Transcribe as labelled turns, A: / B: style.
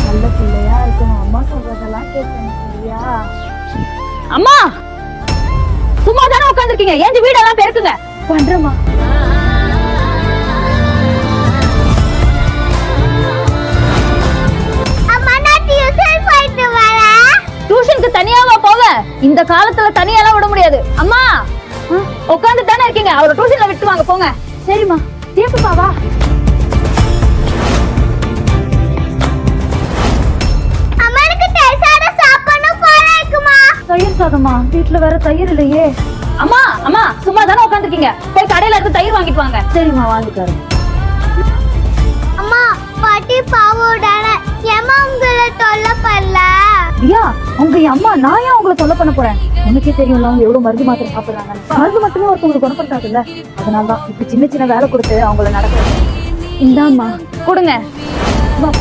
A: நல்ல பிள்ளையா இருக்கணும், அம்மா சொல்றதெல்லாம் கேட்கணும், சரியா?
B: அம்மா சும்மா தானே உட்காந்துருக்கீங்க, ஏன் வீடெல்லாம் பெருக்குங்க.
A: பண்றேம்மா.
B: டியூஷனுக்கு தனியாவா போவ? இந்த காலத்துல தனியாலாம் விட முடியாது. அம்மா உட்கார்ந்து தானே இருக்கீங்க, அவரை டியூஷன்ல விட்டு வாங்க போங்க.
A: சரிம்மா. தீபா வா. தயிர் சாதமா? வீட்டுல வேற தயிர் இல்லையே.
B: அம்மா அம்மா சும்மா தானே உட்காந்துருக்கீங்க, போய் கடையில இருந்து தயிர் வாங்கிட்டு வாங்க.
A: சரிம்மா, வாங்கிட்டாரு.
C: அம்மா பாட்டி பாவோடான ஏமா உங்களை தொல்லை பண்ணல?
A: ஐயா, உங்க அம்மா நான் ஏன் உங்களை தொல்லை பண்ண போறேன்? உனக்கே தெரியும்ல அவங்க எவ்வளவு மருந்து மாத்திரை சாப்பிடுறாங்க. மருந்து மட்டுமே ஒருத்தவங்களுக்கு குணப்படுத்தாது இல்ல, அதனாலதான் இப்படி சின்ன சின்ன வேலை கொடுத்து அவங்கள நடக்க.
B: இந்தாம்மா கொடுங்க.
A: வா.